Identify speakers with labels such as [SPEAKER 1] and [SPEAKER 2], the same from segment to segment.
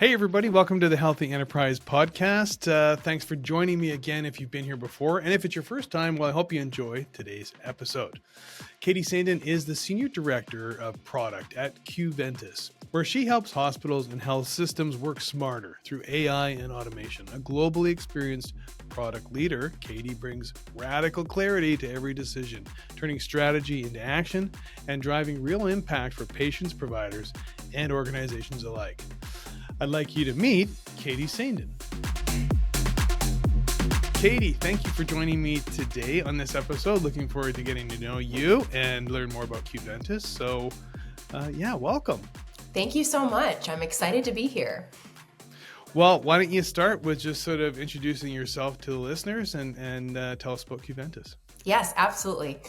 [SPEAKER 1] Hey, everybody. Welcome to the Healthy Enterprise Podcast. Thanks for joining me again if you've been here before. And if it's your first time, well, I hope you enjoy today's episode. Katie Saindon is the Senior Director of Product at Qventus, where she helps hospitals and health systems work smarter through AI and automation. A globally experienced product leader, Katie brings radical clarity to every decision, turning strategy into action and driving real impact for patients, providers, and organizations alike. I'd like you to meet Katie Saindon. Katie, thank you for joining me today on this episode. Looking forward to getting to know you and learn more about Qventus. So, welcome.
[SPEAKER 2] Thank you so much. I'm excited to be here.
[SPEAKER 1] Well, why don't you start with just sort of introducing yourself to the listeners and tell us about Qventus.
[SPEAKER 2] Yes, absolutely.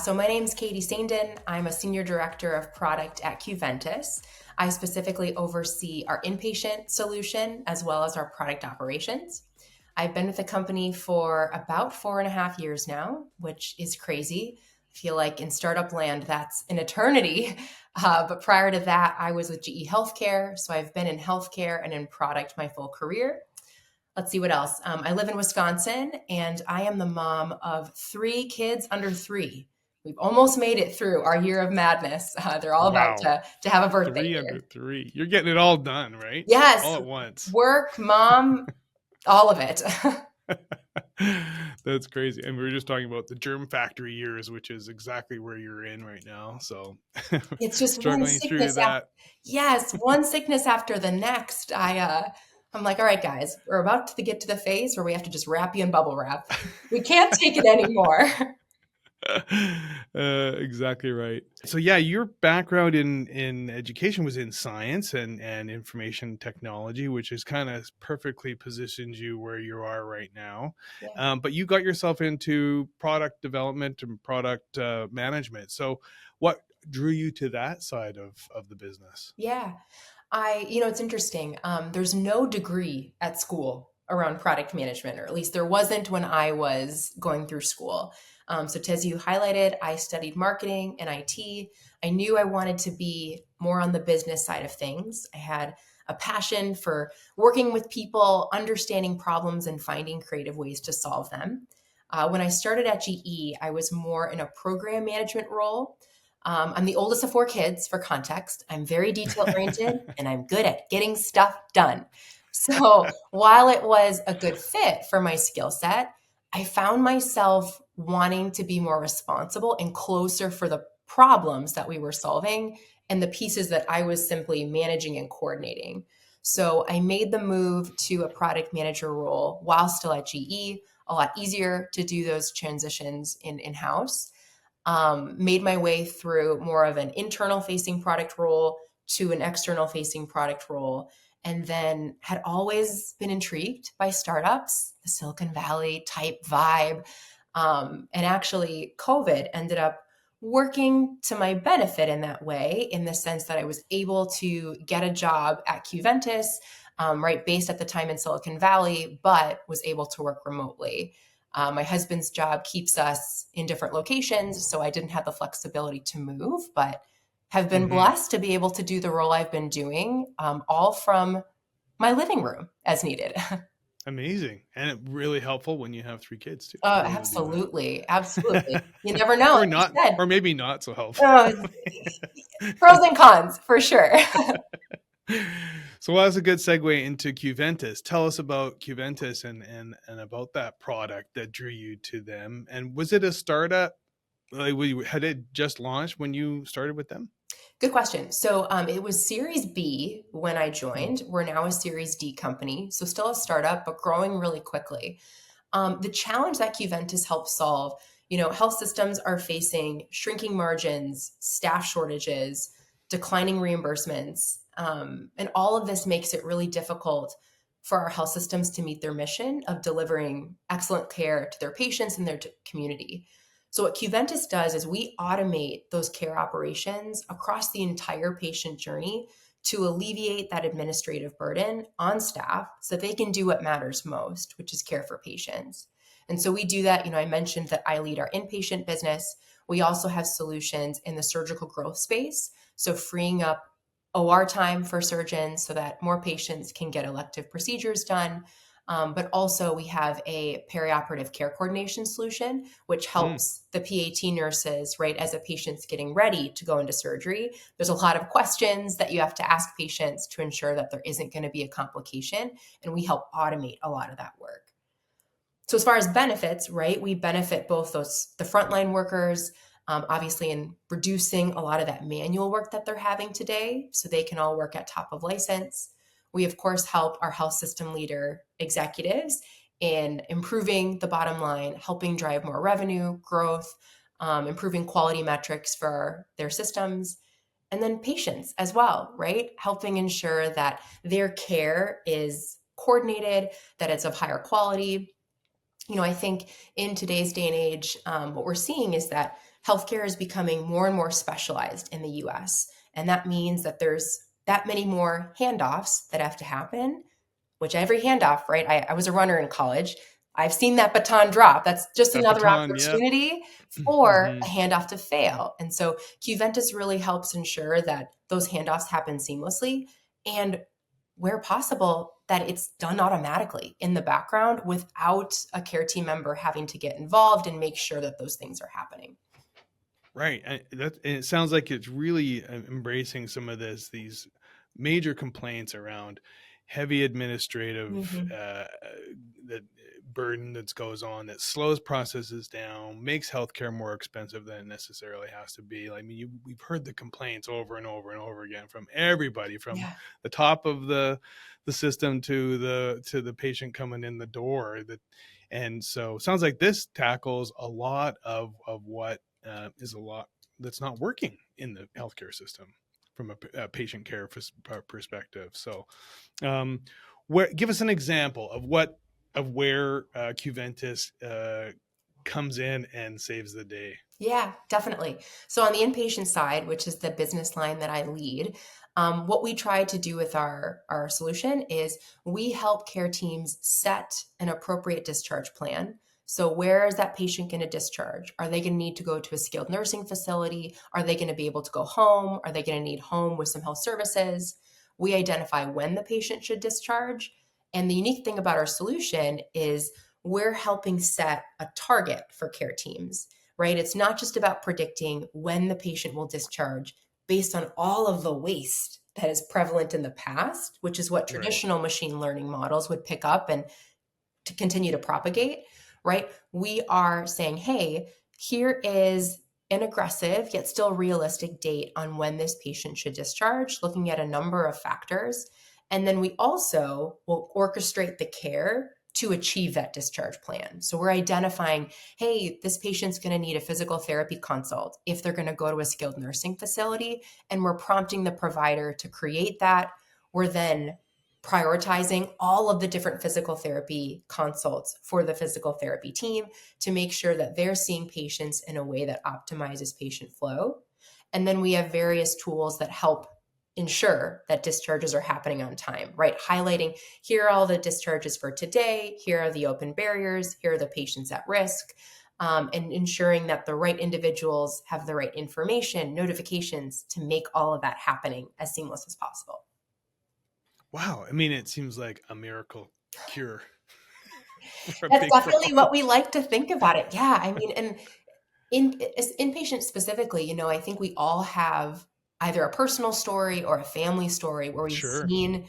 [SPEAKER 2] So my name's Katie Saindon. I'm a Senior Director of Product at Qventus. I specifically oversee our inpatient solution as well as our product operations. I've been with the company for about 4.5 years now, which is crazy. I feel like in startup land, that's an eternity. But prior to that, I was with GE Healthcare. So I've been in healthcare and in product my full career. Let's see what else. I live in Wisconsin, and I am the mom of 3 kids under 3. We've almost made it through our year of madness. They're all about to have a birthday.
[SPEAKER 1] 3
[SPEAKER 2] here.
[SPEAKER 1] under 3. You're getting it all done, right?
[SPEAKER 2] Yes.
[SPEAKER 1] All at once.
[SPEAKER 2] Work, mom, all of it.
[SPEAKER 1] That's crazy. And we were just talking about the germ factory years, which is exactly where you're in right now. So
[SPEAKER 2] it's just
[SPEAKER 1] struggling through that.
[SPEAKER 2] Yes, one sickness after the next. I'm like, all right, guys, we're about to get to the phase where we have to just wrap you in bubble wrap. We can't take it anymore.
[SPEAKER 1] Exactly right. So your background in education was in science and information technology, which is kind of perfectly positioned you where you are right now. Yeah. But you got yourself into product development and product management. So what drew you to that side of the business?
[SPEAKER 2] Yeah, it's interesting. There's no degree at school around product management, or at least there wasn't when I was going through school. So as you highlighted, I studied marketing and IT. I knew I wanted to be more on the business side of things. I had a passion for working with people, understanding problems, and finding creative ways to solve them. When I started at GE, I was more in a program management role. I'm the oldest of 4 kids, for context. I'm very detail-oriented, and I'm good at getting stuff done. So while it was a good fit for my skill set, I found myself wanting to be more responsible and closer for the problems that we were solving and the pieces that I was simply managing and coordinating. So I made the move to a product manager role while still at GE, a lot easier to do those transitions in-house. Made my way through more of an internal facing product role to an external facing product role, and then had always been intrigued by startups, the Silicon Valley type vibe. And actually COVID ended up working to my benefit in that way, in the sense that I was able to get a job at Qventus, based at the time in Silicon Valley, but was able to work remotely. My husband's job keeps us in different locations, so I didn't have the flexibility to move, but have been blessed to be able to do the role I've been doing, all from my living room as needed.
[SPEAKER 1] Amazing. And it really helpful when you have 3 kids too.
[SPEAKER 2] Absolutely. Absolutely. You never know.
[SPEAKER 1] Or not, or maybe not so helpful.
[SPEAKER 2] Pros and cons for sure.
[SPEAKER 1] So that's a good segue into Qventus. Tell us about Qventus and about that product that drew you to them. And was it a startup? Had it just launched when you started with them?
[SPEAKER 2] Good question. So it was Series B when I joined. We're now a Series D company, so still a startup, but growing really quickly. The challenge that Qventus helps solve, health systems are facing shrinking margins, staff shortages, declining reimbursements, and all of this makes it really difficult for our health systems to meet their mission of delivering excellent care to their patients and their community. So what Qventus does is we automate those care operations across the entire patient journey to alleviate that administrative burden on staff so they can do what matters most, which is care for patients. And so we do that. I mentioned that I lead our inpatient business. We also have solutions in the surgical growth space. So freeing up OR time for surgeons so that more patients can get elective procedures done. But also we have a perioperative care coordination solution, which helps the PAT nurses, right, as a patient's getting ready to go into surgery. There's a lot of questions that you have to ask patients to ensure that there isn't going to be a complication. And we help automate a lot of that work. So as far as benefits, right, we benefit both the frontline workers, obviously in reducing a lot of that manual work that they're having today, so they can all work at top of license. We, of course, help our health system leader executives in improving the bottom line, helping drive more revenue, growth, improving quality metrics for their systems, and then patients as well, right? Helping ensure that their care is coordinated, that it's of higher quality. I think in today's day and age, what we're seeing is that healthcare is becoming more and more specialized in the US. And that means that there's that many more handoffs that have to happen, which every handoff, right? I was a runner in college. I've seen that baton drop. That's just
[SPEAKER 1] That
[SPEAKER 2] another
[SPEAKER 1] baton, yeah.
[SPEAKER 2] opportunity for a handoff to fail. And so Qventus really helps ensure that those handoffs happen seamlessly and where possible, that it's done automatically in the background without a care team member having to get involved and make sure that those things are happening.
[SPEAKER 1] Right. And it sounds like it's really embracing some of these major complaints around heavy administrative that burden that goes on, that slows processes down, makes healthcare more expensive than it necessarily has to be. I mean, we've heard the complaints over and over and over again from everybody, from the top of the system to the patient coming in the door. And so it sounds like this tackles a lot of what is a lot that's not working in the healthcare system from a patient care perspective. So give us an example of where Qventus comes in and saves the day.
[SPEAKER 2] Yeah, definitely. So on the inpatient side, which is the business line that I lead, what we try to do with our solution is we help care teams set an appropriate discharge plan. So where is that patient going to discharge? Are they going to need to go to a skilled nursing facility? Are they going to be able to go home? Are they going to need home with some health services? We identify when the patient should discharge. And the unique thing about our solution is we're helping set a target for care teams, right? It's not just about predicting when the patient will discharge based on all of the waste that is prevalent in the past, which is what traditional machine learning models would pick up and to continue to propagate, right? We are saying, hey, here is an aggressive yet still realistic date on when this patient should discharge, looking at a number of factors. And then we also will orchestrate the care to achieve that discharge plan. So we're identifying, hey, this patient's going to need a physical therapy consult if they're going to go to a skilled nursing facility, and we're prompting the provider to create that. We're then prioritizing all of the different physical therapy consults for the physical therapy team to make sure that they're seeing patients in a way that optimizes patient flow. And then we have various tools that help ensure that discharges are happening on time, right? Highlighting, here are all the discharges for today, here are the open barriers, here are the patients at risk, and ensuring that the right individuals have the right information, notifications to make all of that happening as seamless as possible.
[SPEAKER 1] Wow. I mean, it seems like a miracle cure.
[SPEAKER 2] That's definitely what we like to think about it. Yeah. I mean, and inpatient specifically, I think we all have either a personal story or a family story where we've seen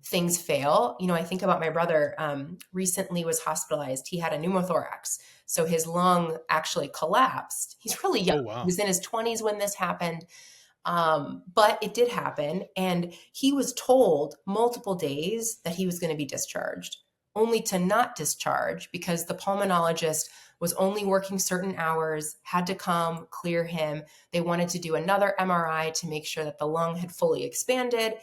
[SPEAKER 2] things fail. I think about my brother recently was hospitalized. He had a pneumothorax. So his lung actually collapsed. He's really young.
[SPEAKER 1] Oh, wow.
[SPEAKER 2] He was in his 20s when this happened. But it did happen. And he was told multiple days that he was going to be discharged, only to not discharge because the pulmonologist was only working certain hours, had to come clear him. They wanted to do another MRI to make sure that the lung had fully expanded.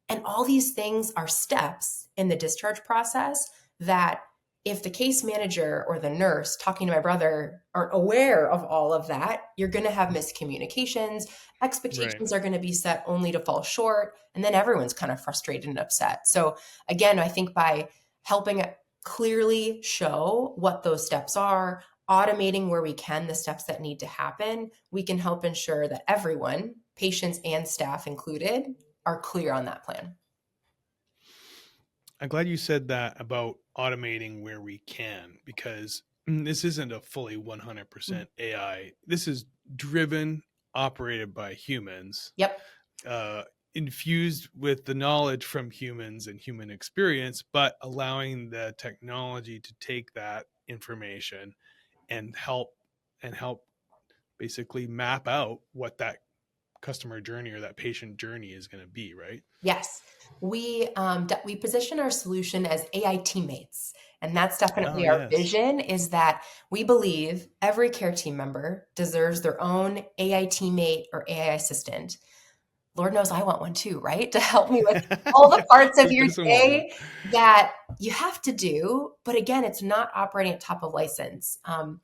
[SPEAKER 2] And all these things are steps in the discharge process that if the case manager or the nurse talking to my brother aren't aware of all of that, you're going to have miscommunications. Expectations are going to be set only to fall short. And then everyone's kind of frustrated and upset. So again, I think by helping clearly show what those steps are, automating where we can the steps that need to happen, we can help ensure that everyone, patients and staff included, are clear on that plan.
[SPEAKER 1] I'm glad you said that about automating where we can, because this isn't a fully 100% AI. This is driven, operated by humans,
[SPEAKER 2] Yep.
[SPEAKER 1] infused with the knowledge from humans and human experience, but allowing the technology to take that information and help basically map out what that customer journey or that patient journey is going to be, right?
[SPEAKER 2] Yes, we position our solution as AI teammates, and that's
[SPEAKER 1] Oh,
[SPEAKER 2] definitely our
[SPEAKER 1] yes.
[SPEAKER 2] vision. Is that we believe every care team member deserves their own AI teammate or AI assistant. Lord knows I want one too, right? To help me with all the
[SPEAKER 1] Yeah,
[SPEAKER 2] parts of
[SPEAKER 1] who
[SPEAKER 2] your
[SPEAKER 1] doesn't want one?
[SPEAKER 2] day that you have to do. But again, it's not operating at top of license.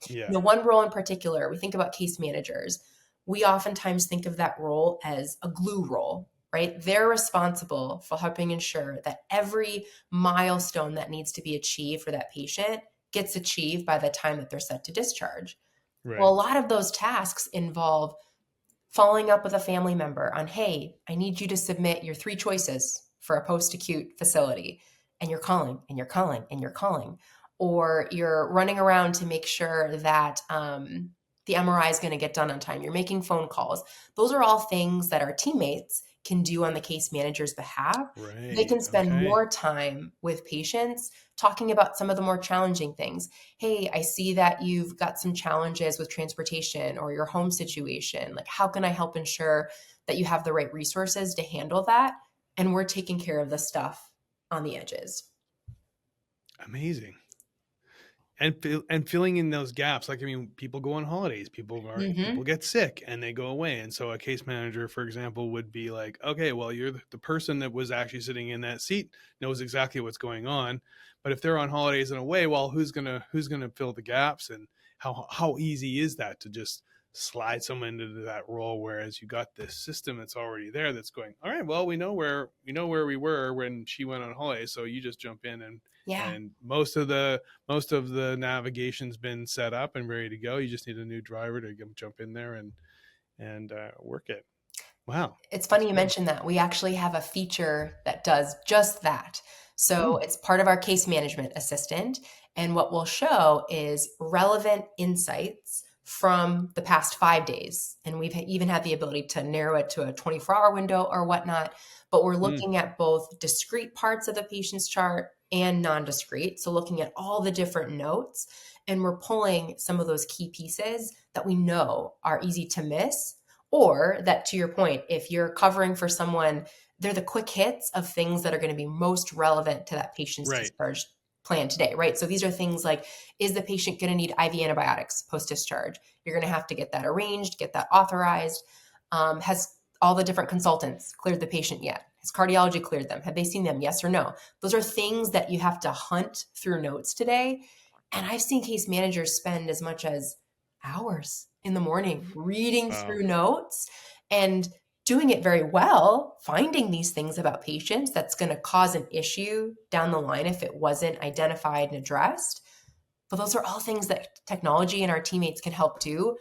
[SPEAKER 1] Yeah.
[SPEAKER 2] One role in particular, we think about case managers. We oftentimes think of that role as a glue role, right? They're responsible for helping ensure that every milestone that needs to be achieved for that patient gets achieved by the time that they're set to discharge. Well,
[SPEAKER 1] Right.
[SPEAKER 2] a lot of those tasks involve following up with a family member on, hey, I need you to submit your 3 choices for a post-acute facility. And you're calling and you're calling and you're calling. Or you're running around to make sure that the MRI is going to get done on time. You're making phone calls. Those are all things that our teammates can do on the case manager's behalf. They
[SPEAKER 1] Right.
[SPEAKER 2] can spend
[SPEAKER 1] Okay.
[SPEAKER 2] more time with patients talking about some of the more challenging things. Hey, I see that you've got some challenges with transportation or your home situation. Like, how can I help ensure that you have the right resources to handle that? And we're taking care of the stuff on the edges.
[SPEAKER 1] Amazing. And filling in those gaps. Like, I mean, people go on holidays, people get sick and they go away. And so a case manager, for example, would be like, okay, well, you're the person that was actually sitting in that seat knows exactly what's going on. But if they're on holidays and away, well, who's gonna fill the gaps? And how easy is that to just slide someone into that role? Whereas you got this system that's already there that's going, all right, well, we know where we were when she went on holiday, so you just jump in
[SPEAKER 2] Yeah.
[SPEAKER 1] and most of the navigation's been set up and ready to go. You just need a new driver to jump in there and work it. Wow,
[SPEAKER 2] It's
[SPEAKER 1] that's
[SPEAKER 2] funny you
[SPEAKER 1] good.
[SPEAKER 2] mentioned that. We actually have a feature that does just that. So
[SPEAKER 1] Mm,
[SPEAKER 2] it's part of our case management assistant. And what we'll show is relevant insights from the past 5 days. And we've even had the ability to narrow it to a 24-hour window or whatnot. But we're
[SPEAKER 1] mm,
[SPEAKER 2] looking at both discrete parts of the patient's chart and non-discrete. So looking at all the different notes. And we're pulling some of those key pieces that we know are easy to miss, or that, to your point, if you're covering for someone, they're the quick hits of things that are going to be most relevant to that patient's
[SPEAKER 1] right.
[SPEAKER 2] discharge plan today, right? So these are things like, is the patient going to need IV antibiotics post-discharge? You're going to have to get that arranged, get that authorized. Has all the different consultants cleared the patient yet? Has cardiology cleared them? Have they seen them? Yes or no? Those are things that you have to hunt through notes today. And I've seen case managers spend as much as hours in the morning reading
[SPEAKER 1] Wow.
[SPEAKER 2] through notes and doing it very well, finding these things about patients that's going to cause an issue down the line if it wasn't identified and addressed. But those are all things that technology and our teammates can help do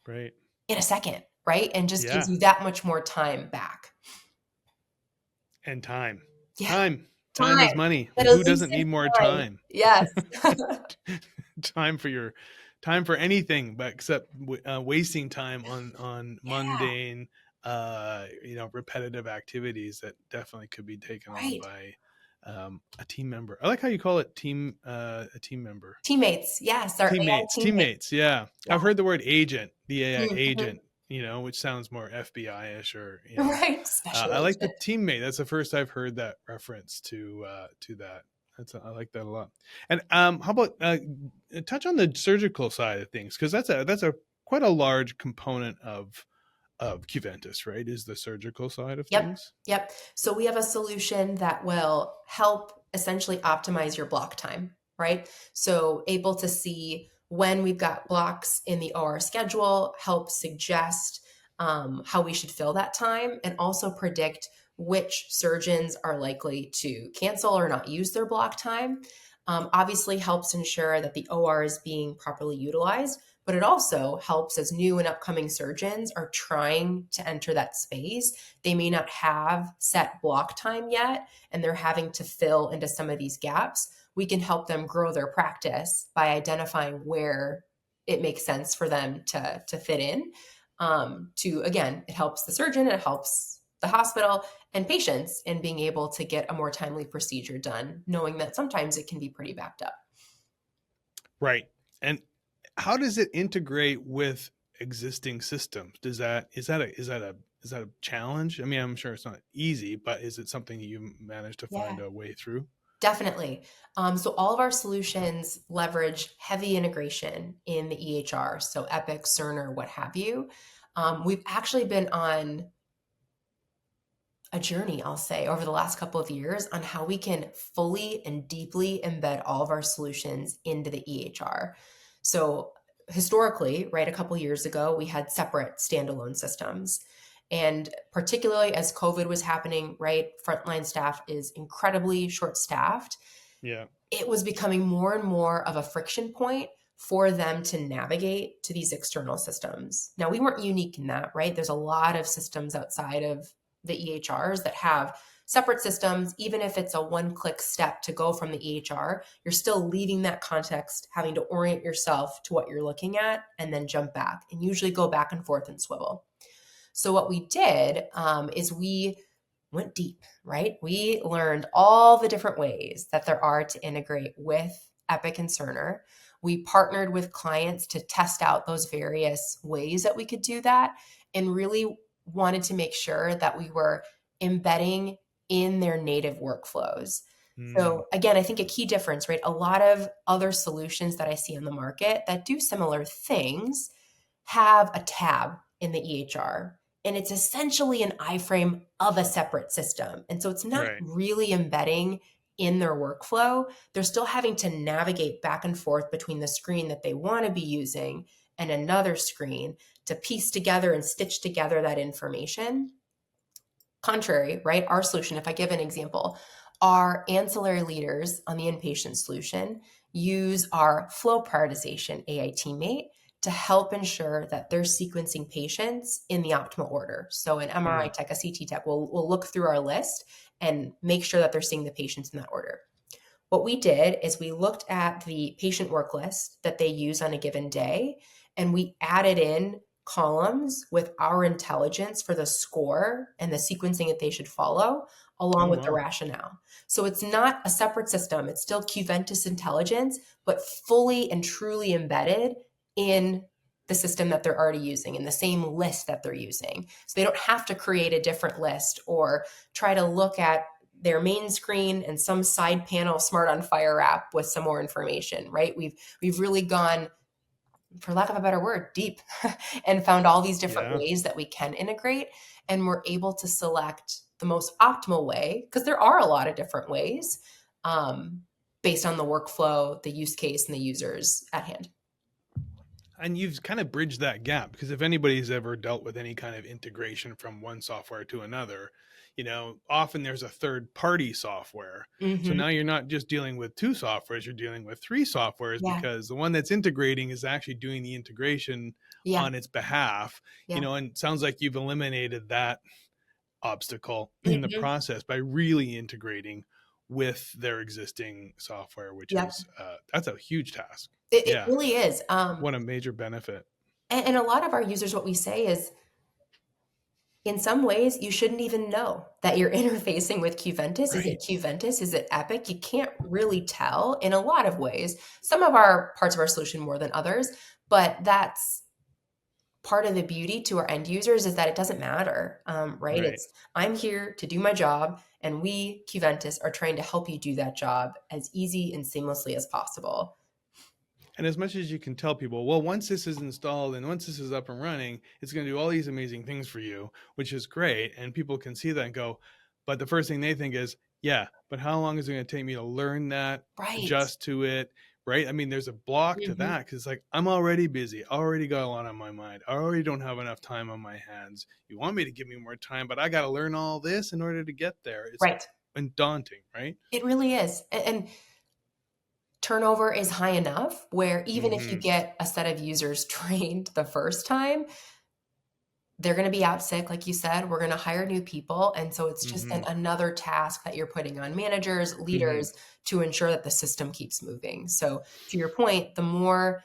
[SPEAKER 1] Right.
[SPEAKER 2] in a second, right? And just gives
[SPEAKER 1] Yeah.
[SPEAKER 2] you that much more time back.
[SPEAKER 1] And time.
[SPEAKER 2] Yeah,
[SPEAKER 1] Time
[SPEAKER 2] time.
[SPEAKER 1] is money.
[SPEAKER 2] That
[SPEAKER 1] Who doesn't
[SPEAKER 2] elusive
[SPEAKER 1] need more
[SPEAKER 2] time.
[SPEAKER 1] time?
[SPEAKER 2] Yes.
[SPEAKER 1] Time for anything but except wasting time on
[SPEAKER 2] Yeah,
[SPEAKER 1] mundane repetitive activities that definitely could be taken on
[SPEAKER 2] right.
[SPEAKER 1] by a team member. I like how you call it a team member.
[SPEAKER 2] Teammates. Yes, our AI teammates.
[SPEAKER 1] Teammates. Yeah,
[SPEAKER 2] Yeah.
[SPEAKER 1] I've heard the word agent, the AI
[SPEAKER 2] Mhm.
[SPEAKER 1] agent, which sounds more FBI-ish, or
[SPEAKER 2] Right. Special
[SPEAKER 1] I like the
[SPEAKER 2] agent.
[SPEAKER 1] teammate. That's the first I've heard that reference to that. I like that a lot. And how about touch on the surgical side of things, because that's a quite a large component of Qventus, right? Is the surgical side of
[SPEAKER 2] Yep.
[SPEAKER 1] things.
[SPEAKER 2] Yep. So we have a solution that will help essentially optimize your block time, right? So able to see when we've got blocks in the OR schedule, help suggest how we should fill that time, and also predict which surgeons are likely to cancel or not use their block time. Obviously helps ensure that the OR is being properly utilized, but it also helps as new and upcoming surgeons are trying to enter that space. They may not have set block time yet, and they're having to fill into some of these gaps. We can help them grow their practice by identifying where it makes sense for them to fit in. Again, it helps the surgeon, it helps the hospital and patients in being able to get a more timely procedure done, knowing that sometimes it can be pretty backed up.
[SPEAKER 1] Right. And how does it integrate with existing systems? Is that a challenge? I mean, I'm sure it's not easy, but is it something you managed to find
[SPEAKER 2] Yeah.
[SPEAKER 1] a way through?
[SPEAKER 2] Definitely. So all of our solutions leverage heavy integration in the EHR, so Epic, Cerner, what have you. We've actually been on a journey, I'll say, over the last couple of years on how we can fully and deeply embed all of our solutions into the EHR. So historically, right, a couple of years ago, we had separate standalone systems. And particularly as COVID was happening, right, frontline staff is incredibly short-staffed.
[SPEAKER 1] Yeah.
[SPEAKER 2] It was becoming more and more of a friction point for them to navigate to these external systems. Now, we weren't unique in that, right? There's a lot of systems outside of the EHRs that have separate systems. Even if it's a one-click step to go from the EHR, you're still leaving that context, having to orient yourself to what you're looking at, and then jump back and usually go back and forth and swivel. So what we did is we went deep, right? We learned all the different ways that there are to integrate with Epic and Cerner. We partnered with clients to test out those various ways that we could do that, and really wanted to make sure that we were embedding in their native workflows. So again, I think a key difference, right? A lot of other solutions that I see on the market that do similar things have a tab in the EHR. And it's essentially an iframe of a separate system. And so it's not
[SPEAKER 1] Right.
[SPEAKER 2] really embedding in their workflow. They're still having to navigate back and forth between the screen that they want to be using and another screen to piece together and stitch together that information. Contrary, right? Our solution, if I give an example, our ancillary leaders on the inpatient solution use our flow prioritization AI teammate to help ensure that they're sequencing patients in the optimal order. So an MRI tech, a CT tech will look through our list and make sure that they're seeing the patients in that order. What we did is we looked at the patient work list that they use on a given day, and we added in columns with our intelligence for the score and the sequencing that they should follow, along with the rationale. So it's not a separate system. It's still Qventus intelligence, but fully and truly embedded in the system that they're already using, in the same list that they're using. So they don't have to create a different list or try to look at their main screen and some side panel Smart on Fire app with some more information, right? We've really gone, for lack of a better word, deep and found all these different ways that we can integrate, and we're able to select the most optimal way, because there are a lot of different ways based on the workflow, the use case, and the users at hand.
[SPEAKER 1] And you've kind of bridged that gap, because if anybody's ever dealt with any kind of integration from one software to another, often there's a third party software. So now you're not just dealing with two softwares, you're dealing with three softwares, because the one that's integrating is actually doing the integration on its behalf, and it sounds like you've eliminated that obstacle in the process by really integrating with their existing software, which is that's a huge task.
[SPEAKER 2] It really is.
[SPEAKER 1] What a major benefit.
[SPEAKER 2] And a lot of our users, what we say is, in some ways, you shouldn't even know that you're interfacing with Qventus. Is it Qventus? Is it Epic? You can't really tell in a lot of ways. Some of our parts of our solution more than others, but that's part of the beauty to our end users, is that it doesn't matter, right? It's, I'm here to do my job, and we, Qventus, are trying to help you do that job as easy and seamlessly as possible.
[SPEAKER 1] And as much as you can tell people, well, once this is installed and once this is up and running, it's going to do all these amazing things for you, which is great. And people can see that and go, but the first thing they think is, yeah, but how long is it going to take me to learn that, adjust to it, right? I mean, there's a block to that, because it's like, I'm already busy. I already got a lot on my mind. I already don't have enough time on my hands. You want me to give me more time, but I got to learn all this in order to get there. It's daunting, right?
[SPEAKER 2] It really is. And turnover is high enough where even if you
[SPEAKER 1] Mm-hmm.
[SPEAKER 2] get a set of users trained the first time, they're going to be out sick, like you said. We're going to hire new people. And so it's just
[SPEAKER 1] Mm-hmm.
[SPEAKER 2] another task that you're putting on managers,
[SPEAKER 1] Mm-hmm.
[SPEAKER 2] leaders to ensure that the system keeps moving. So, to your point, the more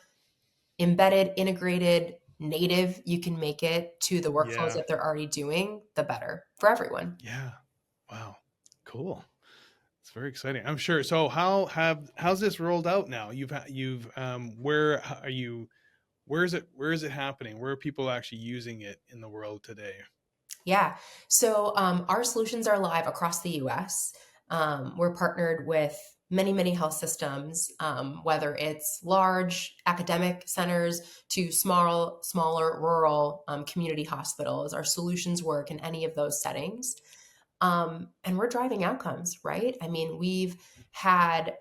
[SPEAKER 2] embedded, integrated, native you can make it to the workflows
[SPEAKER 1] Yeah.
[SPEAKER 2] that they're already doing, the better for everyone.
[SPEAKER 1] Yeah. Wow. Cool. It's very exciting. I'm sure. So how's this rolled out now? Where are you, where is it happening? Where are people actually using it in the world today?
[SPEAKER 2] Yeah. So our solutions are live across the US. We're partnered with many, many health systems, whether it's large academic centers to smaller rural community hospitals. Our solutions work in any of those settings. And we're driving outcomes, right? I mean, we've had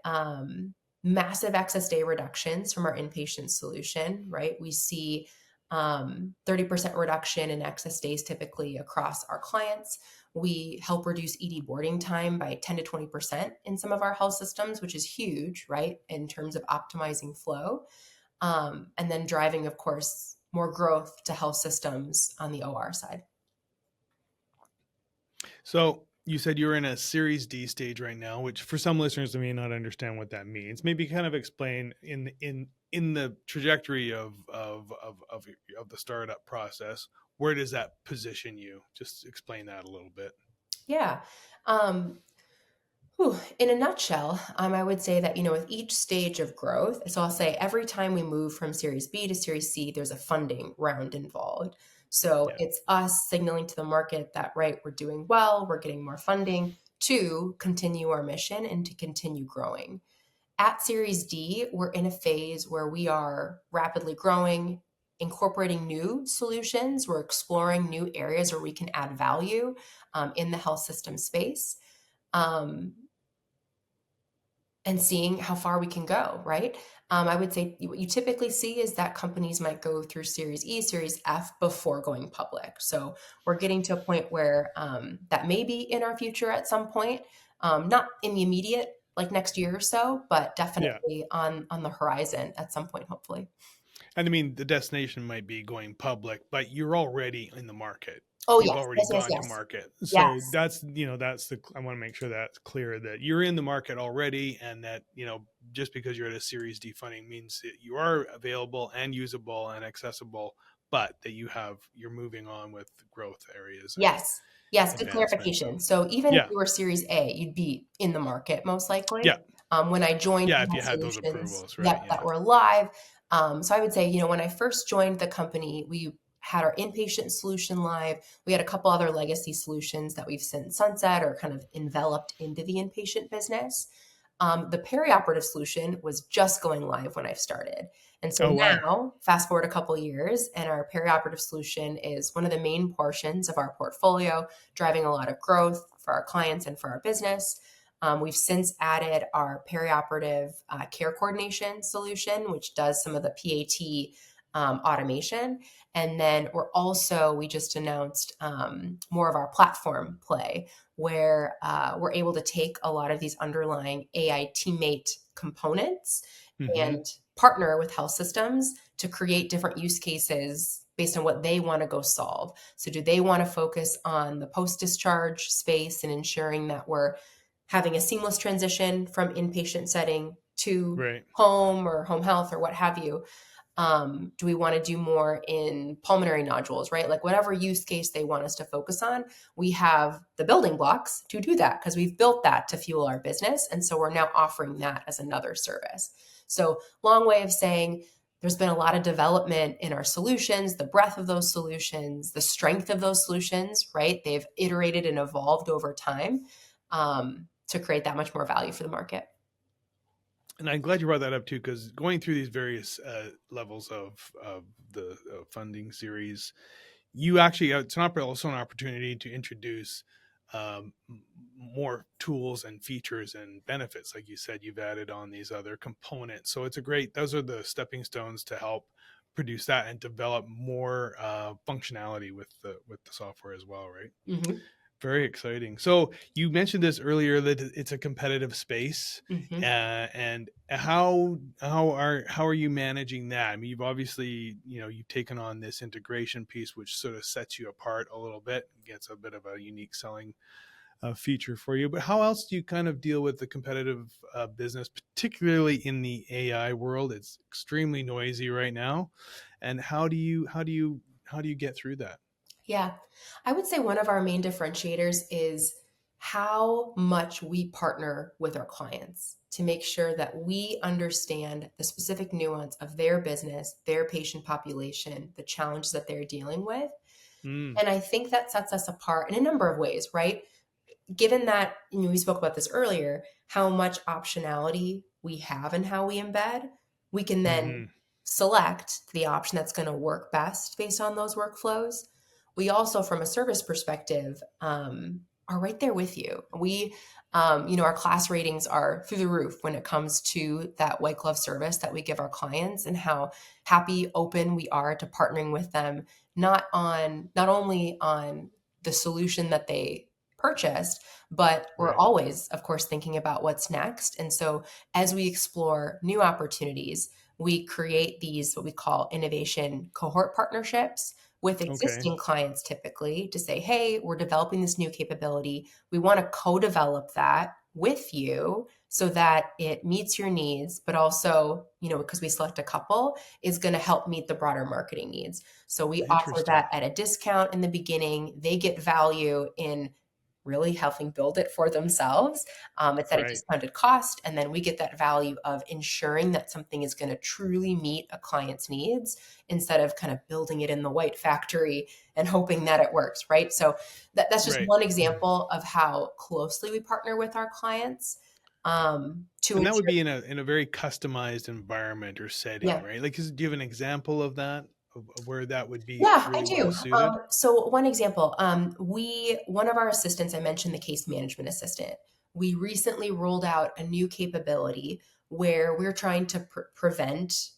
[SPEAKER 2] massive excess day reductions from our inpatient solution, right? We see 30% reduction in excess days typically across our clients. We help reduce ED boarding time by 10 to 20% in some of our health systems, which is huge, right? In terms of optimizing flow. And then driving, of course, more growth to health systems on the OR side.
[SPEAKER 1] So you said you're in a Series D stage right now, which for some listeners they may not understand what that means. Maybe kind of explain in the trajectory of the startup process, where does that position you? Just explain that a little bit.
[SPEAKER 2] Yeah. Um, In a nutshell, I would say that, with each stage of growth, so I'll say every time we move from Series B to Series C, there's a funding round involved. So
[SPEAKER 1] Yeah.
[SPEAKER 2] it's us signaling to the market that, right, we're doing well, we're getting more funding to continue our mission and to continue growing. At Series D, we're in a phase where we are rapidly growing, incorporating new solutions. We're exploring new areas where we can add value in the health system space. Um, and seeing how far we can go, right? I would say what you typically see is that companies might go through Series E, Series F before going public. So we're getting to a point where that may be in our future at some point, not in the immediate, like next year or so, but
[SPEAKER 1] Yeah.
[SPEAKER 2] definitely on the horizon at some point, hopefully.
[SPEAKER 1] And I mean, the destination might be going public, but you're already in the market.
[SPEAKER 2] Oh,
[SPEAKER 1] You've
[SPEAKER 2] yes,
[SPEAKER 1] already
[SPEAKER 2] yes, yes,
[SPEAKER 1] gone to
[SPEAKER 2] yes.
[SPEAKER 1] market. So
[SPEAKER 2] Yes.
[SPEAKER 1] I want to make sure that's clear that you're in the market already, and that, just because you're at a Series D funding means that you are available and usable and accessible, but that you're moving on with growth areas and
[SPEAKER 2] Yes. Yes, good
[SPEAKER 1] advancement. So
[SPEAKER 2] clarification. So even if
[SPEAKER 1] yeah,
[SPEAKER 2] you were Series A, you'd be in the market most likely.
[SPEAKER 1] yeah,
[SPEAKER 2] When I joined,
[SPEAKER 1] yeah.
[SPEAKER 2] we
[SPEAKER 1] If
[SPEAKER 2] had
[SPEAKER 1] you had those
[SPEAKER 2] solutions,
[SPEAKER 1] approvals, right?
[SPEAKER 2] yep,
[SPEAKER 1] Yeah,
[SPEAKER 2] that were live. So I would say, when I first joined the company, we had our inpatient solution live. We had a couple other legacy solutions that we've since sunset or kind of enveloped into the inpatient business. The perioperative solution was just going live when I started. And so
[SPEAKER 1] oh wow.
[SPEAKER 2] now, fast forward a couple years, and our perioperative solution is one of the main portions of our portfolio, driving a lot of growth for our clients and for our business. We've since added our perioperative care coordination solution, which does some of the PAT automation. And then we just announced more of our platform play, where we're able to take a lot of these underlying AI teammate components
[SPEAKER 1] Mm-hmm.
[SPEAKER 2] and partner with health systems to create different use cases based on what they want to go solve. So do they want to focus on the post-discharge space and ensuring that we're having a seamless transition from inpatient setting to
[SPEAKER 1] Right.
[SPEAKER 2] home or home health or what have you? Do we want to do more in pulmonary nodules, right? Like whatever use case they want us to focus on, we have the building blocks to do that because we've built that to fuel our business. And so we're now offering that as another service. So, long way of saying there's been a lot of development in our solutions, the breadth of those solutions, the strength of those solutions, right? They've iterated and evolved over time to create that much more value for the market.
[SPEAKER 1] And I'm glad you brought that up too, because going through these various levels of the funding series, you actually also an opportunity to introduce more tools and features and benefits. Like you said, you've added on these other components, so those are the stepping stones to help produce that and develop more functionality with the software as well, right?
[SPEAKER 2] Mm-hmm.
[SPEAKER 1] Very exciting. So you mentioned this earlier that it's a competitive space,
[SPEAKER 2] Hmm.
[SPEAKER 1] and how are you managing that? I mean, you've obviously you've taken on this integration piece, which sort of sets you apart a little bit, gets a bit of a unique selling feature for you. But how else do you kind of deal with the competitive business, particularly in the AI world? It's extremely noisy right now, and how do you get through that?
[SPEAKER 2] Yeah. I would say one of our main differentiators is how much we partner with our clients to make sure that we understand the specific nuance of their business, their patient population, the challenges that they're dealing with.
[SPEAKER 1] Mm,
[SPEAKER 2] And I think that sets us apart in a number of ways, right? Given that, we spoke about this earlier, how much optionality we have in how we embed, we can then
[SPEAKER 1] hmm.
[SPEAKER 2] select the option that's going to work best based on those workflows. We also, from a service perspective, are right there with you. Our class ratings are through the roof when it comes to that white glove service that we give our clients, and how happy, open we are to partnering with them, not only on the solution that they purchased, but we're
[SPEAKER 1] Right.
[SPEAKER 2] always, of course, thinking about what's next. And so as we explore new opportunities, we create these, what we call innovation cohort partnerships with
[SPEAKER 1] Okay.
[SPEAKER 2] existing clients, typically to say, hey, we're developing this new capability. We want to co-develop that with you so that it meets your needs, but also, because we select a couple, is going to help meet the broader marketing needs. So we offer
[SPEAKER 1] Interesting.
[SPEAKER 2] that at a discount in the beginning. They get value in really helping build it for themselves. It's at a
[SPEAKER 1] Right.
[SPEAKER 2] discounted cost. And then we get that value of ensuring that something is going to truly meet a client's needs instead of kind of building it in the white factory and hoping that it works, right? So that's just
[SPEAKER 1] Right.
[SPEAKER 2] one example of how closely we partner with our clients to
[SPEAKER 1] And that would
[SPEAKER 2] ensure.
[SPEAKER 1] be in a very customized environment or setting,
[SPEAKER 2] Yeah.
[SPEAKER 1] right? Like, do you have an example of that, of where that would be
[SPEAKER 2] Yeah, I
[SPEAKER 1] really well
[SPEAKER 2] do.
[SPEAKER 1] suited?
[SPEAKER 2] So one example, one of our assistants, I mentioned the case management assistant. We recently rolled out a new capability where we're trying to prevent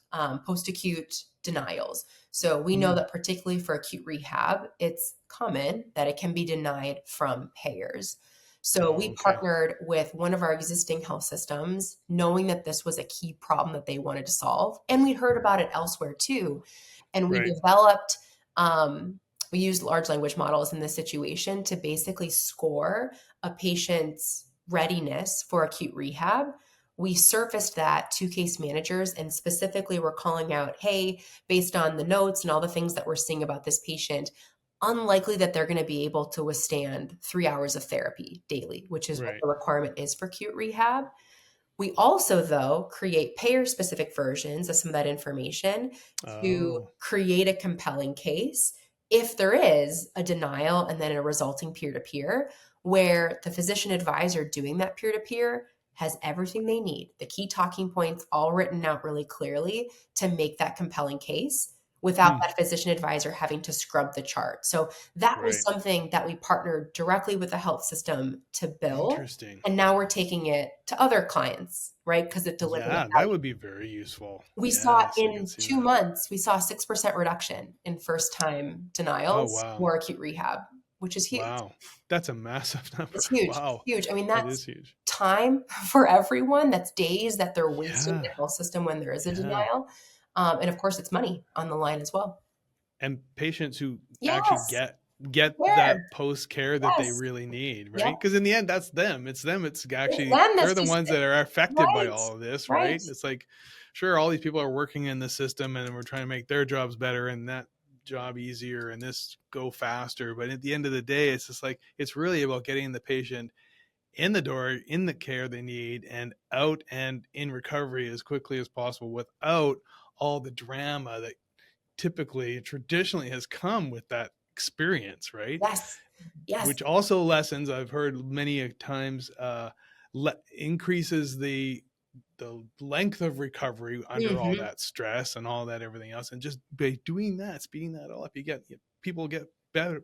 [SPEAKER 2] post-acute denials. So we know
[SPEAKER 1] Mm.
[SPEAKER 2] that particularly for acute rehab, it's common that it can be denied from payers. So
[SPEAKER 1] Oh,
[SPEAKER 2] we
[SPEAKER 1] okay.
[SPEAKER 2] partnered with one of our existing health systems, knowing that this was a key problem that they wanted to solve. And we heard about it elsewhere too. And we
[SPEAKER 1] Right.
[SPEAKER 2] developed we use large language models in this situation to basically score a patient's readiness for acute rehab. We surfaced that to case managers, and specifically we're calling out, hey, based on the notes and all the things that we're seeing about this patient, unlikely that they're going to be able to withstand 3 hours of therapy daily, which is what
[SPEAKER 1] Right.
[SPEAKER 2] the requirement is for acute rehab. We also, though, create payer specific versions of some of that information to
[SPEAKER 1] Oh.
[SPEAKER 2] create a compelling case if there is a denial and then a resulting peer to peer, where the physician advisor doing that peer to peer has everything they need, the key talking points all written out really clearly to make that compelling case without
[SPEAKER 1] Hmm.
[SPEAKER 2] that physician advisor having to scrub the chart. So that was
[SPEAKER 1] Right.
[SPEAKER 2] something that we partnered directly with the health system to build,
[SPEAKER 1] Interesting.
[SPEAKER 2] and now we're taking it to other clients, right? Because it delivered a
[SPEAKER 1] Yeah, that
[SPEAKER 2] value.
[SPEAKER 1] would be very useful.
[SPEAKER 2] We saw
[SPEAKER 1] Yes, I can
[SPEAKER 2] in
[SPEAKER 1] see
[SPEAKER 2] two
[SPEAKER 1] that.
[SPEAKER 2] months, we saw a 6% reduction in first time
[SPEAKER 1] Oh,
[SPEAKER 2] denials
[SPEAKER 1] wow.
[SPEAKER 2] or acute rehab, which is huge.
[SPEAKER 1] Wow. That's a massive number.
[SPEAKER 2] It's huge. It's
[SPEAKER 1] Wow.
[SPEAKER 2] huge. I mean,
[SPEAKER 1] That
[SPEAKER 2] that's
[SPEAKER 1] is huge.
[SPEAKER 2] time for everyone. That's days that they're wasting in
[SPEAKER 1] Yeah.
[SPEAKER 2] the health system when there is a
[SPEAKER 1] Yeah.
[SPEAKER 2] denial. And of course, it's money on the line as well.
[SPEAKER 1] And patients who actually
[SPEAKER 2] Yes.
[SPEAKER 1] get
[SPEAKER 2] Where?
[SPEAKER 1] that post care that they
[SPEAKER 2] Yes.
[SPEAKER 1] really need,
[SPEAKER 2] Yep.
[SPEAKER 1] right? Because in the end, that's them. It's them. It's
[SPEAKER 2] It's
[SPEAKER 1] actually
[SPEAKER 2] them
[SPEAKER 1] they're
[SPEAKER 2] that's
[SPEAKER 1] the
[SPEAKER 2] just
[SPEAKER 1] ones that are affected by
[SPEAKER 2] right.
[SPEAKER 1] all of this,
[SPEAKER 2] Right.
[SPEAKER 1] right? It's like, sure, all these people are working in the system, and we're trying to make their jobs better and that job easier and this go faster. But at the end of the day, it's just like it's really about getting the patient in the door, in the care they need, and out and in recovery as quickly as possible without all the drama that typically traditionally has come with that experience, right?
[SPEAKER 2] Yes. Yes.
[SPEAKER 1] Which also lessens, I've heard many times, increases the length of recovery under all
[SPEAKER 2] Mhm.
[SPEAKER 1] that stress and all that everything else. And just by doing that, speeding that all up, people get better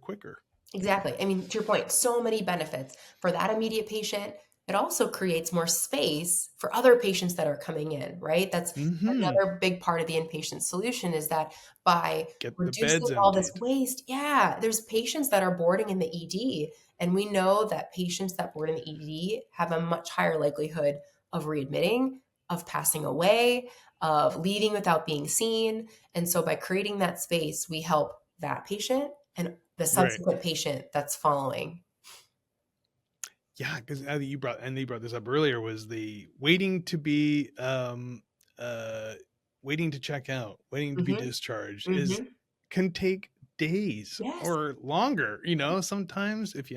[SPEAKER 1] quicker.
[SPEAKER 2] Exactly. I mean, to your point, so many benefits for that immediate patient, it also creates more space for other patients that are coming in, right? That's
[SPEAKER 1] Mm-hmm.
[SPEAKER 2] another big part of the inpatient solution, is that by
[SPEAKER 1] Get the
[SPEAKER 2] reducing
[SPEAKER 1] beds
[SPEAKER 2] all this
[SPEAKER 1] emptied.
[SPEAKER 2] waste, yeah, there's patients that are boarding in the ED. And we know that patients that board in the ED have a much higher likelihood of readmitting, of passing away, of leaving without being seen. And so by creating that space, we help that patient and the
[SPEAKER 1] Right.
[SPEAKER 2] subsequent patient that's following.
[SPEAKER 1] Yeah, because you brought this up earlier, was the waiting to be uh waiting to check out, waiting to be
[SPEAKER 2] Hmm.
[SPEAKER 1] discharged is
[SPEAKER 2] Hmm.
[SPEAKER 1] can take days
[SPEAKER 2] Yes.
[SPEAKER 1] or longer. Sometimes if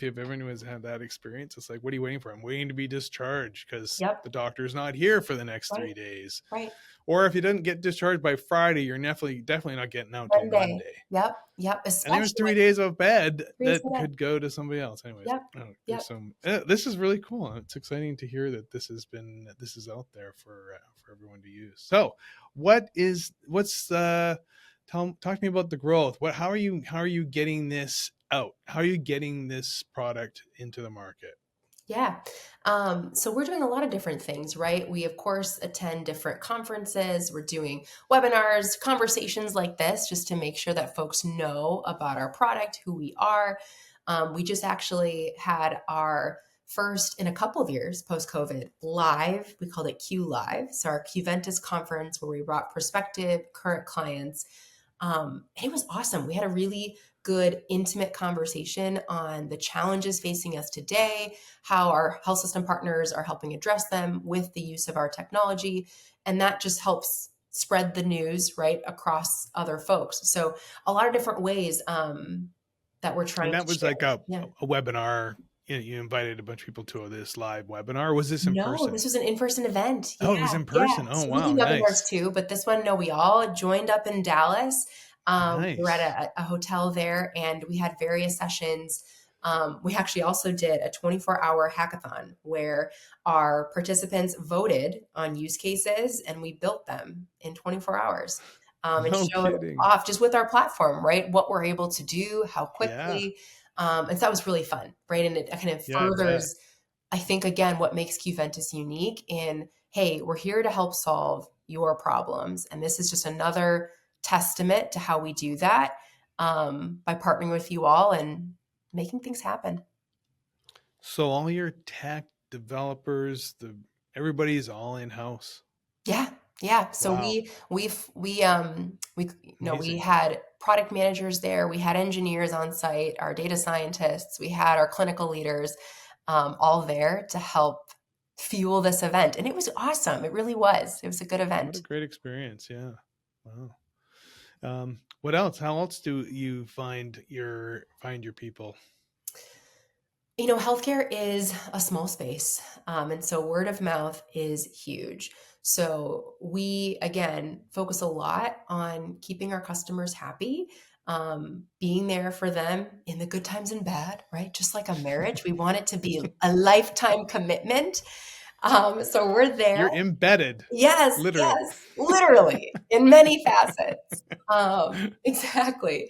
[SPEAKER 1] everyone has had that experience, it's like, what are you waiting for? I'm waiting to be discharged because
[SPEAKER 2] Yep.
[SPEAKER 1] the doctor's not here for the next
[SPEAKER 2] Right.
[SPEAKER 1] 3 days.
[SPEAKER 2] Right.
[SPEAKER 1] Or if you didn't get discharged by Friday, you're definitely not getting out till
[SPEAKER 2] Monday.
[SPEAKER 1] Monday.
[SPEAKER 2] Yep. Yep.
[SPEAKER 1] And there's
[SPEAKER 2] Especially
[SPEAKER 1] 3 days of bed
[SPEAKER 2] 3 days
[SPEAKER 1] that
[SPEAKER 2] a day.
[SPEAKER 1] could go to somebody else. Anyways,
[SPEAKER 2] Yep.
[SPEAKER 1] there's
[SPEAKER 2] Yep.
[SPEAKER 1] some. This is really cool. It's exciting to hear that this is out there for everyone to use. So, what's talk to me about the growth. How are you getting this out? How are you getting this product into the market?
[SPEAKER 2] Yeah. So we're doing a lot of different things, right? We, of course, attend different conferences. We're doing webinars, conversations like this, just to make sure that folks know about our product, who we are. We just actually had our first in a couple of years post COVID live. We called it Q Live. So our Qventus conference, where we brought prospective current clients. It was awesome. We had a really good, intimate conversation on the challenges facing us today, how our health system partners are helping address them with the use of our technology. And that just helps spread the news right across other folks. So a lot of different ways that we're trying
[SPEAKER 1] And
[SPEAKER 2] to
[SPEAKER 1] that was
[SPEAKER 2] share.
[SPEAKER 1] like a
[SPEAKER 2] Yeah.
[SPEAKER 1] a webinar. You invited a bunch of people to this live webinar. Was this in
[SPEAKER 2] No,
[SPEAKER 1] person?
[SPEAKER 2] this was an in-person event.
[SPEAKER 1] Oh, it was
[SPEAKER 2] Yeah,
[SPEAKER 1] in
[SPEAKER 2] yeah.
[SPEAKER 1] person. Oh,
[SPEAKER 2] So we do
[SPEAKER 1] wow,
[SPEAKER 2] webinars
[SPEAKER 1] nice,
[SPEAKER 2] too, but this one, no, we all joined up in Dallas. We were at
[SPEAKER 1] nice.
[SPEAKER 2] a hotel there, and we had various sessions. We actually also did a 24-hour hackathon where our participants voted on use cases, and we built them in 24 hours, and
[SPEAKER 1] No
[SPEAKER 2] showed
[SPEAKER 1] kidding.
[SPEAKER 2] off just with our platform, right? What we're able to do, how
[SPEAKER 1] Yeah.
[SPEAKER 2] quickly. And so that was really fun, right? And it kind of
[SPEAKER 1] Yeah, I bet.
[SPEAKER 2] furthers, I think, again, what makes Qventus unique in, hey, we're here to help solve your problems. And this is just another testament to how we do that, by partnering with you all and making things happen.
[SPEAKER 1] So all your tech developers, everybody's all in house.
[SPEAKER 2] Yeah. Yeah. So
[SPEAKER 1] Wow,
[SPEAKER 2] we
[SPEAKER 1] amazing.
[SPEAKER 2] had product managers there, we had engineers on site, our data scientists, we had our clinical leaders, all there to help fuel this event. And it was awesome. It really was. It was a good
[SPEAKER 1] What a
[SPEAKER 2] event.
[SPEAKER 1] great experience. Yeah. Wow. What else? How else do you find your people?
[SPEAKER 2] Healthcare is a small space. And so word of mouth is huge. So we, again, focus a lot on keeping our customers happy, being there for them in the good times and bad, right? Just like a marriage, we want it to be a lifetime commitment. So we're there.
[SPEAKER 1] You're embedded,
[SPEAKER 2] Yes,
[SPEAKER 1] literally.
[SPEAKER 2] yes, literally in many facets. Exactly.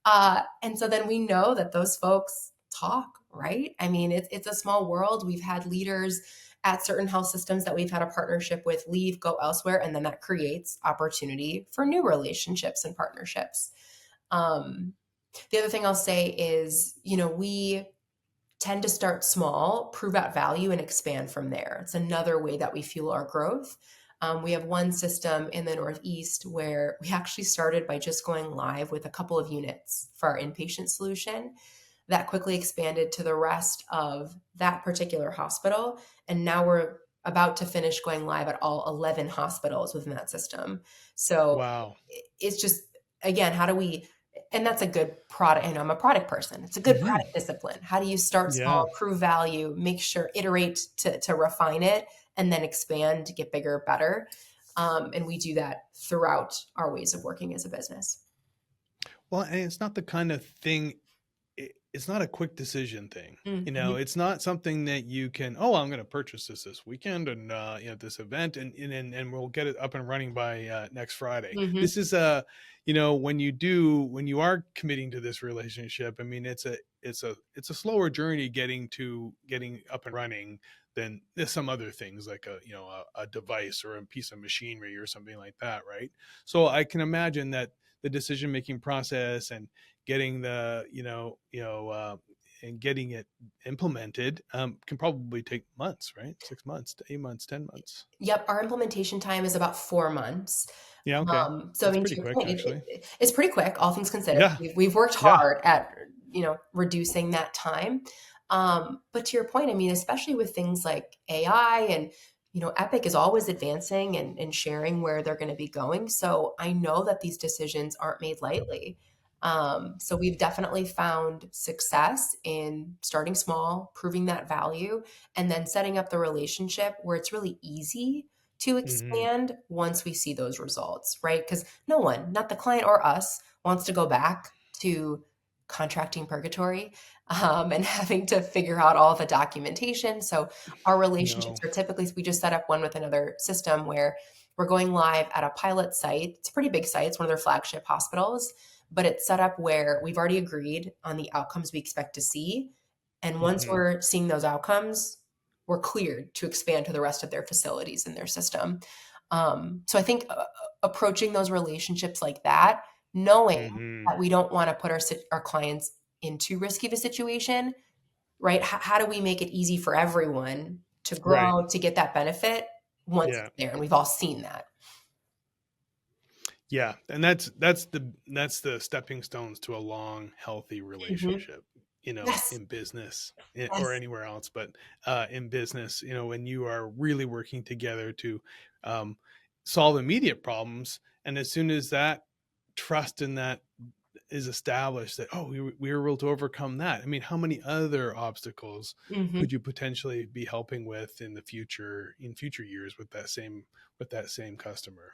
[SPEAKER 2] And so then we know that those folks talk, right? I mean, it's a small world. We've had leaders at certain health systems that we've had a partnership with leave, go elsewhere, and then that creates opportunity for new relationships and partnerships. Um, the other thing I'll say is, we tend to start small, prove out value, and expand from there. It's another way that we fuel our growth. We have one system in the Northeast where we actually started by just going live with a couple of units for our inpatient solution. That quickly expanded to the rest of that particular hospital. And now we're about to finish going live at all 11 hospitals within that system. So
[SPEAKER 1] Wow.
[SPEAKER 2] it's just, again, how do we, and that's a good product. I'm a product person. It's a good
[SPEAKER 1] Hmm.
[SPEAKER 2] product discipline. How do you start
[SPEAKER 1] Yeah.
[SPEAKER 2] small, prove value, make sure, iterate to refine it, and then expand to get bigger, better? And we do that throughout our ways of working as a business.
[SPEAKER 1] Well, and it's not the kind of thing. it's not a quick decision thing.
[SPEAKER 2] Mhm.
[SPEAKER 1] It's not something that you can, oh, I'm going to purchase this weekend and, this event and we'll get it up and running by next Friday.
[SPEAKER 2] Mhm.
[SPEAKER 1] This is when you are committing to this relationship, I mean, it's a slower journey getting up and running than some other things like a device or a piece of machinery or something like that. Right. So I can imagine that the decision making process and getting and getting it implemented can probably take months, right? 6 months to 8 months, 10 months.
[SPEAKER 2] Yep, our implementation time is about 4 months.
[SPEAKER 1] Yeah. Okay.
[SPEAKER 2] So I
[SPEAKER 1] That's
[SPEAKER 2] mean, to
[SPEAKER 1] pretty
[SPEAKER 2] your
[SPEAKER 1] quick,
[SPEAKER 2] point,
[SPEAKER 1] actually.
[SPEAKER 2] it's pretty quick, all things considered.
[SPEAKER 1] Yeah.
[SPEAKER 2] We've worked
[SPEAKER 1] Yeah.
[SPEAKER 2] hard at reducing that time. But to your point, I mean, especially with things like AI and Epic is always advancing and sharing where they're going to be going. So I know that these decisions aren't made lightly. So we've definitely found success in starting small, proving that value, and then setting up the relationship where it's really easy to
[SPEAKER 1] Hmm.
[SPEAKER 2] expand once we see those results, right? Because no one, not the client or us, wants to go back to contracting purgatory and having to figure out all the documentation. So our relationships
[SPEAKER 1] No.
[SPEAKER 2] are typically, we just set up one with another system where we're going live at a pilot site. It's a pretty big site. It's one of their flagship hospitals, but it's set up where we've already agreed on the outcomes we expect to see. And once
[SPEAKER 1] Hmm.
[SPEAKER 2] we're seeing those outcomes, we're cleared to expand to the rest of their facilities in their system. So I think approaching those relationships like that, knowing
[SPEAKER 1] Hmm.
[SPEAKER 2] that we don't want to put our clients in too risky of a situation, right? How do we make it easy for everyone to
[SPEAKER 1] Right.
[SPEAKER 2] grow, to get that benefit once
[SPEAKER 1] Yeah.
[SPEAKER 2] it's there? And we've all seen that.
[SPEAKER 1] Yeah. And that's the stepping stones to a long, healthy
[SPEAKER 2] Mhm.
[SPEAKER 1] relationship,
[SPEAKER 2] Yes.
[SPEAKER 1] in business or
[SPEAKER 2] Yes.
[SPEAKER 1] anywhere else, but in business, when you are really working together to um, solve immediate problems. And as soon as that trust in that is established, that, oh, we were able to overcome that. I mean, how many other obstacles
[SPEAKER 2] Mhm.
[SPEAKER 1] could you potentially be helping with in future years with that same customer?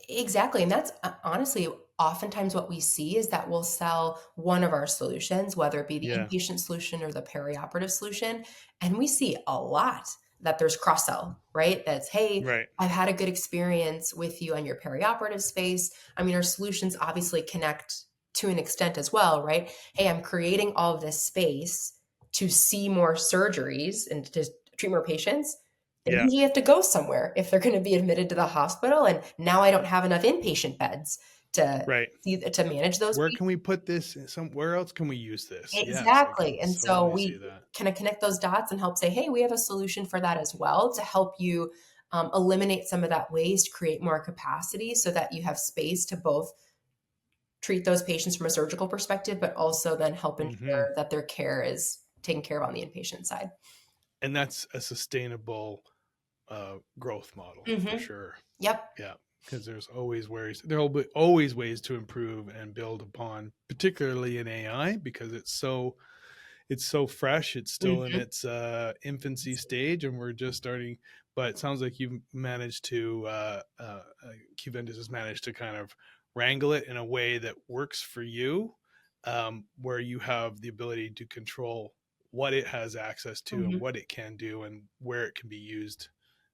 [SPEAKER 2] Exactly. And that's honestly oftentimes what we see is that we'll sell one of our solutions, whether it be the
[SPEAKER 1] Yeah.
[SPEAKER 2] inpatient solution or the perioperative solution. And we see a lot that there's cross sell, right? That's, hey,
[SPEAKER 1] Right.
[SPEAKER 2] I've had a good experience with you on your perioperative space. I mean, our solutions obviously connect to an extent as well, right? Hey, I'm creating all of this space to see more surgeries and to treat more patients. They
[SPEAKER 1] Yeah.
[SPEAKER 2] usually have to go somewhere if they're going to be admitted to the hospital. And now I don't have enough inpatient beds to
[SPEAKER 1] Right.
[SPEAKER 2] to manage those
[SPEAKER 1] Where can
[SPEAKER 2] patients.
[SPEAKER 1] we put this? Where else can we use this? Yes, I can
[SPEAKER 2] Exactly. And so
[SPEAKER 1] totally see
[SPEAKER 2] we
[SPEAKER 1] that.
[SPEAKER 2] kind of connect those dots and help say, hey, we have a solution for that as well to help you eliminate some of that waste, create more capacity so that you have space to both treat those patients from a surgical perspective, but also then help
[SPEAKER 1] Hmm.
[SPEAKER 2] ensure that their care is taken care of on the inpatient side.
[SPEAKER 1] And that's a sustainable growth model for
[SPEAKER 2] Hmm.
[SPEAKER 1] sure.
[SPEAKER 2] Yep.
[SPEAKER 1] Yeah, because there'll be always ways to improve and build upon, particularly in AI, because it's so fresh. It's still in
[SPEAKER 2] Hmm.
[SPEAKER 1] its infancy stage, and we're just starting. But it sounds like you've managed to Qventus has managed to kind of wrangle it in a way that works for you, where you have the ability to control what it has access to and
[SPEAKER 2] Hmm.
[SPEAKER 1] what it can do and where it can be used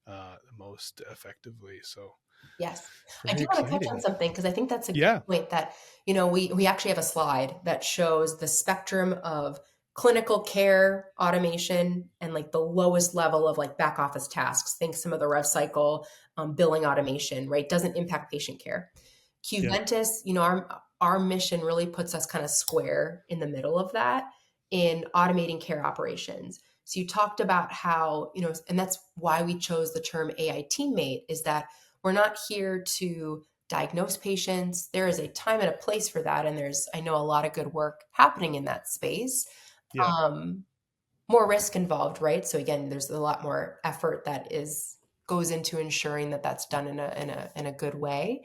[SPEAKER 1] the most effectively. So
[SPEAKER 2] Yes. I
[SPEAKER 1] very
[SPEAKER 2] do want to touch on
[SPEAKER 1] exciting.
[SPEAKER 2] something because I think that's a good
[SPEAKER 1] Yeah.
[SPEAKER 2] point that, we actually have a slide that shows the spectrum of clinical care automation and like the lowest level of like back office tasks. Think some of the rev cycle, billing automation, right? Doesn't impact patient care.
[SPEAKER 1] Yeah.
[SPEAKER 2] Qventus, our mission really puts us kind of square in the middle of that in automating care operations. So you talked about how, and that's why we chose the term AI teammate is that we're not here to diagnose patients. There is a time and a place for that. And I know, a lot of good work happening in that space.
[SPEAKER 1] Yeah.
[SPEAKER 2] Um, More risk involved, right? So again, there's a lot more effort that goes into ensuring that that's done in a good way.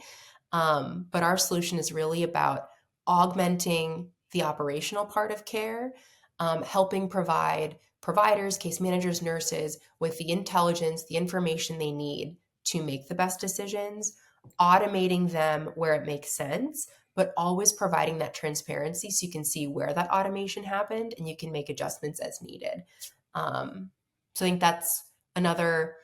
[SPEAKER 2] But our solution is really about augmenting the operational part of care, helping provide providers, case managers, nurses with the intelligence, the information they need to make the best decisions, automating them where it makes sense, but always providing that transparency so you can see where that automation happened and you can make adjustments as needed. So I think that's another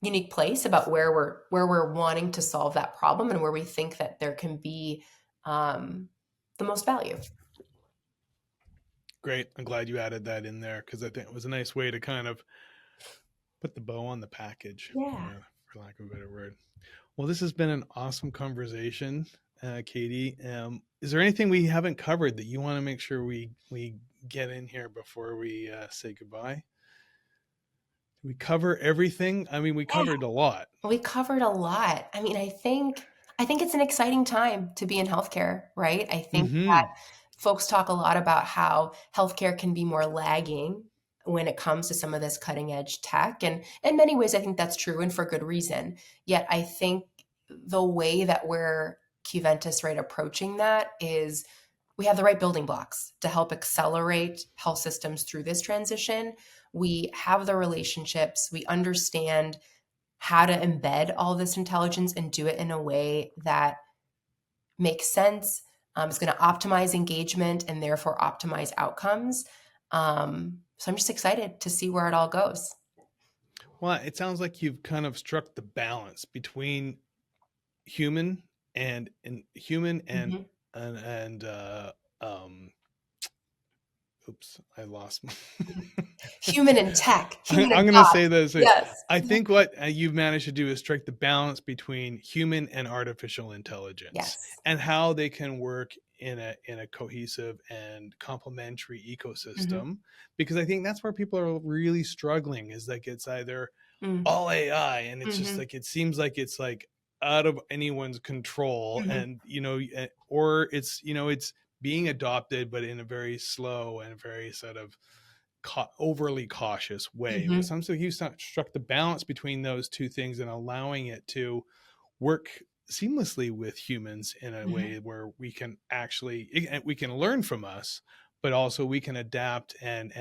[SPEAKER 2] unique place about where we're wanting to solve that problem and where we think that there can be the most value.
[SPEAKER 1] Great. I'm glad you added that in there because I think it was a nice way to kind of put the bow on the package, for lack of a better word. Well, this has been an awesome conversation, Katie. Is there anything we haven't covered that you want to make sure we get in here before we say goodbye? Did we cover everything? I mean, we covered a lot.
[SPEAKER 2] We covered a lot. I mean, I think it's an exciting time to be in healthcare, right? I think that folks talk a lot about how healthcare can be more lagging when it comes to some of this cutting edge tech. And in many ways, I think that's true and for good reason. Yet I think the way that we're Qventus, right, approaching that is we have the right building blocks to help accelerate health systems through this transition. We have the relationships. We understand how to embed all this intelligence and do it in a way that makes sense. It's going to optimize engagement and therefore optimize outcomes. So I'm just excited to see where it all goes.
[SPEAKER 1] Well, it sounds like you've kind of struck the balance between human and oops, I lost.
[SPEAKER 2] Human and tech.
[SPEAKER 1] I'm going to say this.
[SPEAKER 2] Yes.
[SPEAKER 1] I think what you've managed to do is strike the balance between human and artificial intelligence,
[SPEAKER 2] yes,
[SPEAKER 1] and how they can work in a cohesive and complementary ecosystem. Because I think that's where people are really struggling, is like it's either all AI and it's just like, it seems like it's like out of anyone's control, and or it's it's being adopted but in a very slow and very sort of overly cautious way. But sometimes you struck the balance between those two things and allowing it to work seamlessly with humans in a way where we can we can learn from us, but also we can adapt and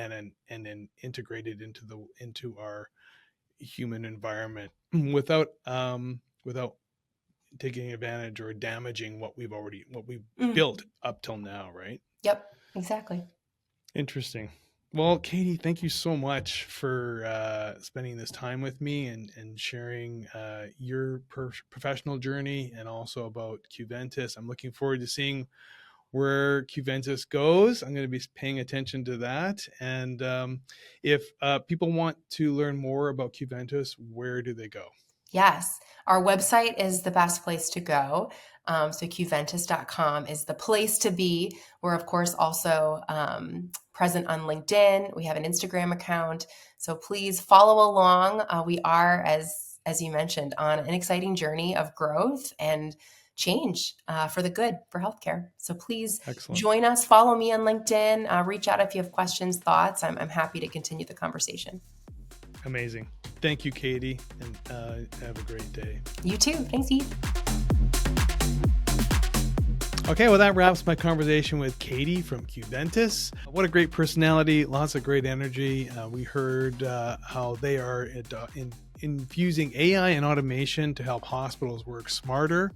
[SPEAKER 1] then integrate it into our human environment without taking advantage or damaging what we've built up till now, right?
[SPEAKER 2] Yep, exactly.
[SPEAKER 1] Interesting. Well, Katie, thank you so much for spending this time with me and sharing your professional journey and also about Qventus. I'm looking forward to seeing where Qventus goes. I'm going to be paying attention to that. And if people want to learn more about Qventus, where do they go? Yes,
[SPEAKER 2] our website is the best place to go. So Qventus.com is the place to be. We're, of course, also present on LinkedIn. We have an Instagram account. So please follow along. We are, as you mentioned, on an exciting journey of growth and change for the good for healthcare. So please join us. Follow me on LinkedIn. Reach out if you have questions, thoughts. I'm happy to continue the conversation.
[SPEAKER 1] Amazing. Thank you, Katie, and have a great day.
[SPEAKER 2] You too. Thanks, Eve.
[SPEAKER 1] Okay, well, that wraps my conversation with Katie from Qventus. What a great personality, lots of great energy. We heard how they are infusing AI and automation to help hospitals work smarter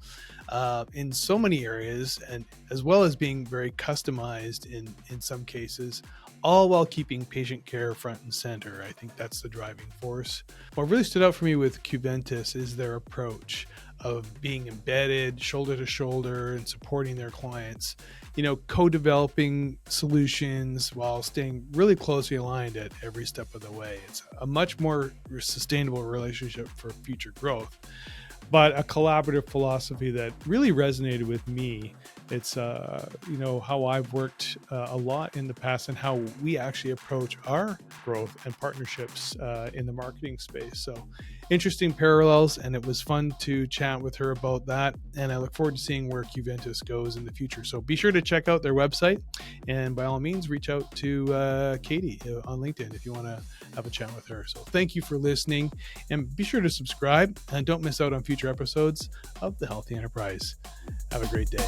[SPEAKER 1] in so many areas, and as well as being very customized in some cases, all while keeping patient care front and center. I think that's the driving force. What really stood out for me with Qventus is their approach of being embedded shoulder to shoulder and supporting their clients, co-developing solutions while staying really closely aligned at every step of the way. It's a much more sustainable relationship for future growth, but a collaborative philosophy that really resonated with me. It's, how I've worked a lot in the past and how we actually approach our growth and partnerships in the marketing space. So interesting parallels, and it was fun to chat with her about that. And I look forward to seeing where Qventus goes in the future. So be sure to check out their website, and by all means, reach out to Katie on LinkedIn if you want to have a chat with her. So thank you for listening, and be sure to subscribe and don't miss out on future episodes of The Healthy Enterprise. Have a great day.